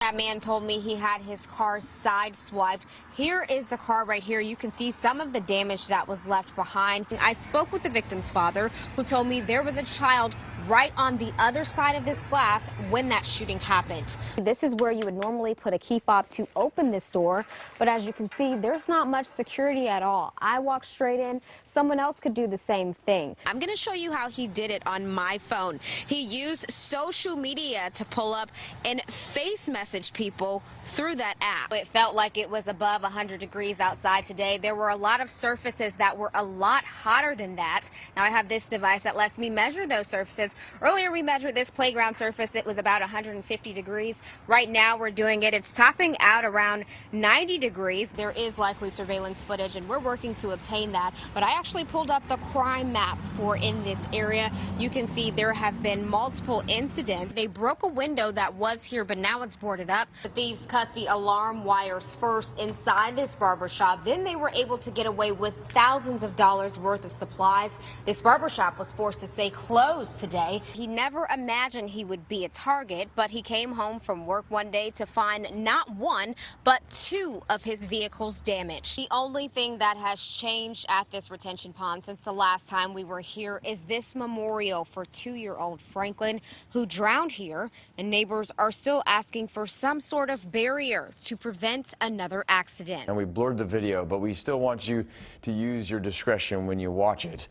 That man told me he had his car sideswiped. Here is the car right here. You can see some of the damage that was left behind. I spoke with the victim's father, who told me there was a child right on the other side of this glass when that shooting happened. This is where you would normally put a key fob to open this door, but as you can see, there's not much security at all. I walked straight in. Someone else could do the same thing. I'm going to show you how he did it on my phone. He used social media to pull up and face message people through that app. It felt like it was above 100 degrees outside today. There were a lot of surfaces that were a lot hotter than that. Now I have this device that lets me measure those surfaces. Earlier we measured this playground surface. It was about 150 degrees. Right now we're doing it. It's topping out around 90 degrees. There is likely surveillance footage and we're working to obtain that. But I actually pulled up the crime map for in this area. You can see there have been multiple incidents. They broke a window that was here, but now it's boarded up. The thieves cut the alarm wires first inside this barbershop. Then they were able to get away with thousands of dollars worth of supplies. This barbershop was forced to stay closed today. He never imagined he would be a target, but he came home from work one day to find not one, but two of his vehicles damaged. The only thing that has changed at this retention pond since the last time we were here is this memorial for 2-year-old Franklin, who drowned here, and neighbors are still asking for some sort of barrier to prevent another accident. And we blurred the video, but we still want you to use your discretion when you watch it.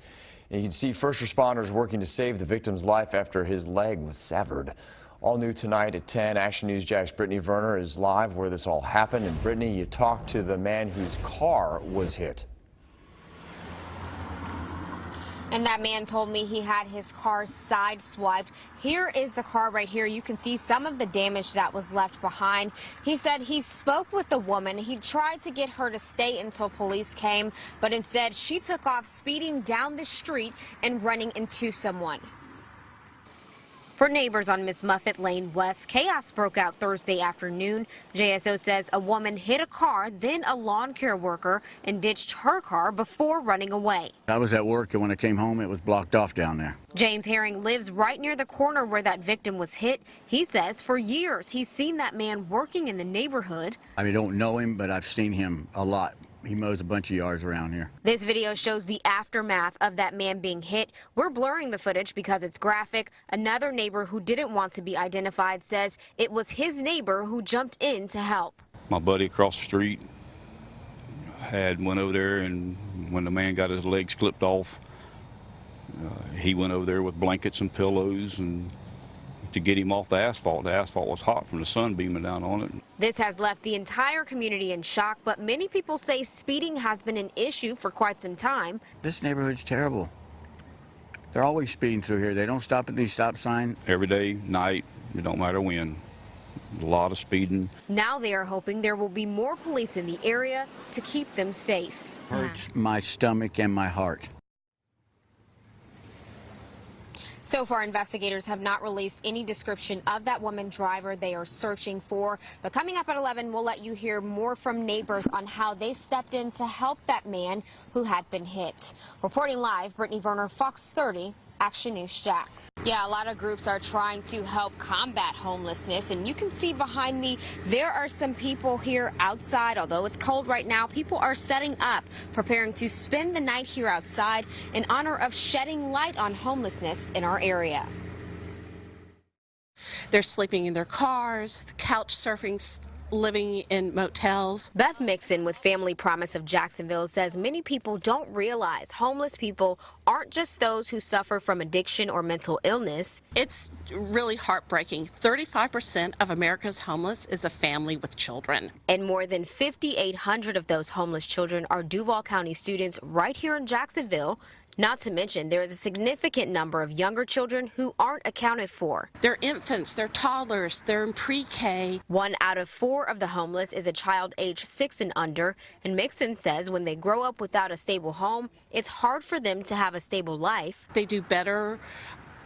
And you can see first responders working to save the victim's life after his leg was severed. All new tonight at 10, Action News Jack's Brittney Verner is live where this all happened. And Brittney, you talked to the man whose car was hit. And that man told me he had his car sideswiped. Here is the car right here. You can see some of the damage that was left behind. He said he spoke with the woman. He tried to get her to stay until police came, but instead she took off speeding down the street and running into someone. For neighbors on Miss Muffet Lane West, chaos broke out Thursday afternoon. JSO says a woman hit a car, then a lawn care worker, and ditched her car before running away. I was at work, and when I came home, it was blocked off down there. James Herring lives right near the corner where that victim was hit. He says for years he's seen that man working in the neighborhood. I don't know him, but I've seen him a lot. He mows a bunch of yards around here. This video shows the aftermath of that man being hit. We're blurring the footage because it's graphic. Another neighbor who didn't want to be identified says it was his neighbor who jumped in to help. My buddy across the street went over there, and when the man got his legs clipped off, he went over there with blankets and pillows and to get him off the asphalt. The asphalt was hot from the sun beaming down on it. This has left the entire community in shock, but many people say speeding has been an issue for quite some time. This neighborhood's terrible. They're always speeding through here. They don't stop at these stop signs. Every day, night, it don't matter when. A lot of speeding. Now they are hoping there will be more police in the area to keep them safe. Hurts my stomach and my heart. So far, investigators have not released any description of that woman driver they are searching for. But coming up at 11, we'll let you hear more from neighbors on how they stepped in to help that man who had been hit. Reporting live, Brittney Verner, Fox 30, Action News Jax. Yeah, a lot of groups are trying to help combat homelessness, and you can see behind me there are some people here outside. Although it's cold right now, people are setting up, preparing to spend the night here outside in honor of shedding light on homelessness in our area. They're sleeping in their cars, couch surfing, living in motels. Beth Mixon with Family Promise of Jacksonville says many people don't realize homeless people aren't just those who suffer from addiction or mental illness. It's really heartbreaking. 35% of America's homeless is a family with children. And more than 5,800 of those homeless children are Duval County students right here in Jacksonville. Not to mention, there is a significant number of younger children who aren't accounted for. They're infants, they're toddlers, they're in pre-K. 1 out of 4 of the homeless is a child age 6 and under, and Mixon says when they grow up without a stable home, it's hard for them to have a stable life. They do better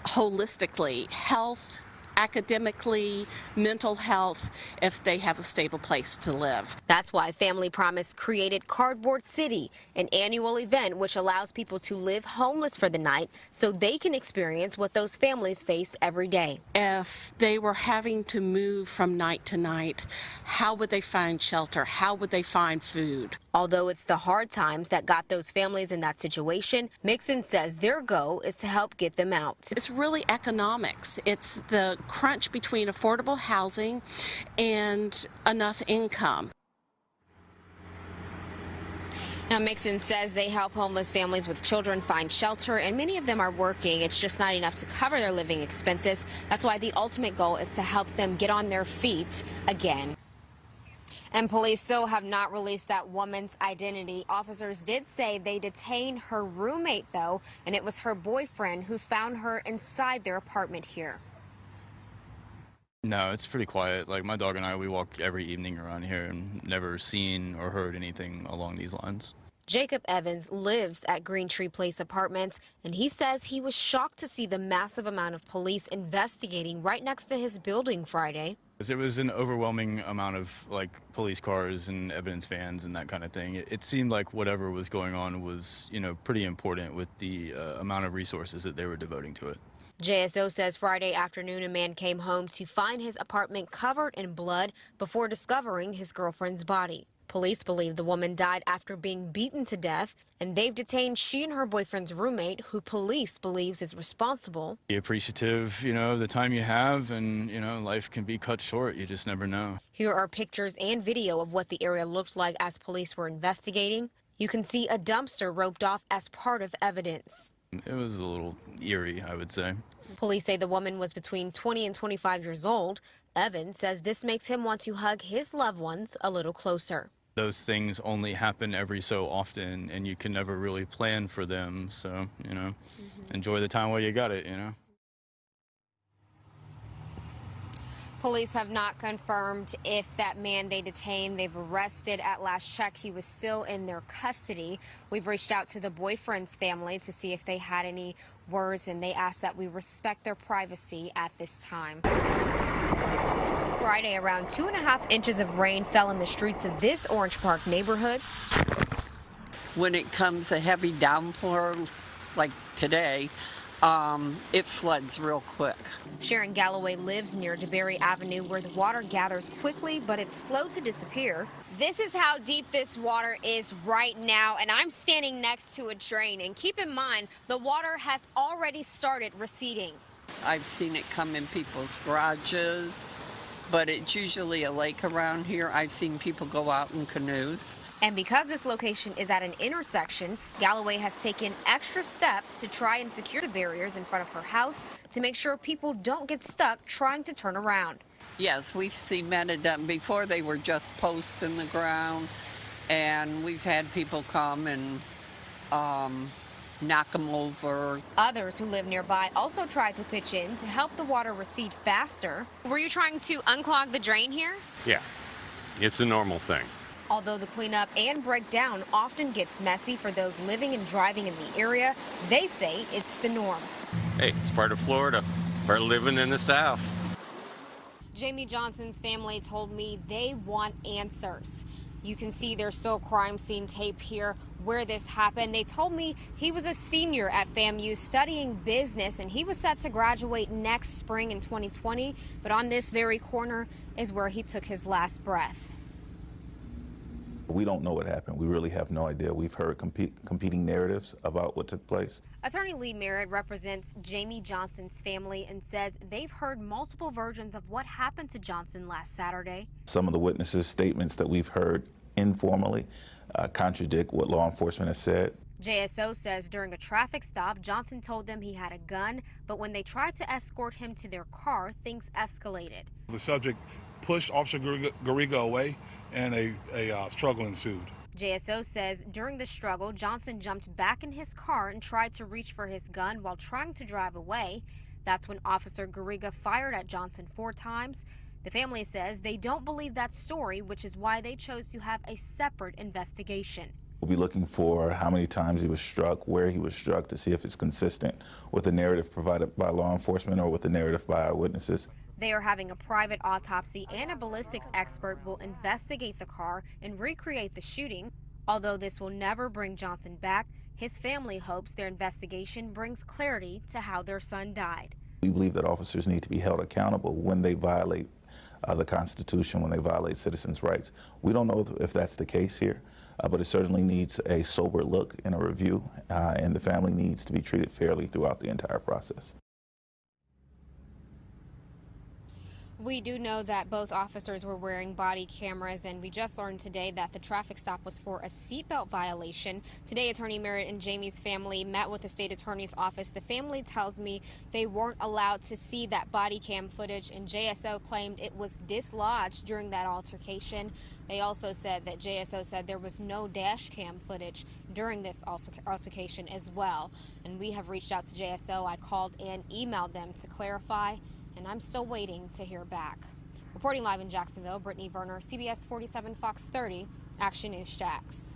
holistically, health, academically, mental health, if they have a stable place to live. That's why Family Promise created Cardboard City, an annual event which allows people to live homeless for the night so they can experience what those families face every day. If they were having to move from night to night, how would they find shelter? How would they find food? Although it's the hard times that got those families in that situation, Mixon says their goal is to help get them out. It's really economics. It's the crunch between affordable housing and enough income. Now, Mixon says they help homeless families with children find shelter, and many of them are working. It's just not enough to cover their living expenses. That's why the ultimate goal is to help them get on their feet again. And police still have not released that woman's identity. Officers did say they detained her roommate, though, and it was her boyfriend who found her inside their apartment here. No, it's pretty quiet. Like, my dog and I, we walk every evening around here and never seen or heard anything along these lines. Jacob Evans lives at Green Tree Place Apartments, and he says he was shocked to see the massive amount of police investigating right next to his building Friday. It was an overwhelming amount of, like, police cars and evidence vans and that kind of thing. It seemed like whatever was going on was, you know, pretty important with the amount of resources that they were devoting to it. JSO says Friday afternoon a man came home to find his apartment covered in blood before discovering his girlfriend's body. Police believe the woman died after being beaten to death, and they've detained she and her boyfriend's roommate, who police believes is responsible. Be appreciative, you know, of the time you have, and, you know, life can be cut short. You just never know. Here are pictures and video of what the area looked like as police were investigating. You can see a dumpster roped off as part of evidence. It was a little eerie, I would say. Police say the woman was between 20 and 25 years old. Evans says this makes him want to hug his loved ones a little closer. Those things only happen every so often, and you can never really plan for them. So, you know, enjoy the time while you got it, you know. Police have not confirmed if that man they detained, they've arrested. At last check, he was still in their custody. We've reached out to the boyfriend's family to see if they had any words, and they asked that we respect their privacy at this time. Friday, around 2.5 inches of rain fell in the streets of this Orange Park neighborhood. When it comes a heavy downpour like today, it floods real quick. Sharon Galloway lives near DeBerry Avenue, where the water gathers quickly, but it's slow to disappear. This is how deep this water is right now, and I'm standing next to a drain. And keep in mind, the water has already started receding. I've seen it come in people's garages, but it's usually a lake around here. I've seen people go out in canoes. And because this location is at an intersection, Galloway has taken extra steps to try and secure the barriers in front of her house to make sure people don't get stuck trying to turn around. Yes, we've cemented them. Before they were just posts in the ground, and we've had people come and knock them over. Others who live nearby also tried to pitch in to help the water recede faster. Were you trying to unclog the drain here? Yeah, it's a normal thing. Although the cleanup and breakdown often gets messy for those living and driving in the area, they say it's the norm. Hey, it's part of Florida, part of living in the South. Jamie Johnson's family told me they want answers. You can see there's still crime scene tape here where this happened. They told me he was a senior at FAMU studying business, and he was set to graduate next spring in 2020. But on this very corner is where he took his last breath. We don't know what happened. We really have no idea. We've heard competing narratives about what took place. Attorney Lee Merritt represents Jamie Johnson's family and says they've heard multiple versions of what happened to Johnson last Saturday. Some of the witnesses' statements that we've heard informally contradict what law enforcement has said. JSO says during a traffic stop, Johnson told them he had a gun, but when they tried to escort him to their car, things escalated. The subject pushed Officer Garriga away, and a struggle ensued. JSO says during the struggle, Johnson jumped back in his car and tried to reach for his gun while trying to drive away. That's when Officer Garriga fired at Johnson 4 times. The family says they don't believe that story, which is why they chose to have a separate investigation. We'll be looking for how many times he was struck, where he was struck, to see if it's consistent with the narrative provided by law enforcement or with the narrative by eyewitnesses. They are having a private autopsy, and a ballistics expert will investigate the car and recreate the shooting. Although this will never bring Johnson back, his family hopes their investigation brings clarity to how their son died. We believe that officers need to be held accountable when they violate the Constitution, when they violate citizens' rights. We don't know if that's the case here, but it certainly needs a sober look and a review, and the family needs to be treated fairly throughout the entire process. We do know that both officers were wearing body cameras, and we just learned today that the traffic stop was for a seatbelt violation. Today, Attorney Merritt and Jamie's family met with the state attorney's office. The family tells me they weren't allowed to see that body cam footage, and JSO claimed it was dislodged during that altercation. They also said that JSO said there was no dash cam footage during this altercation as well. And we have reached out to JSO. I called and emailed them to clarify, and I'm still waiting to hear back. Reporting live in Jacksonville, Brittney, Verner, CBS 47 Fox 30, Action News Jax.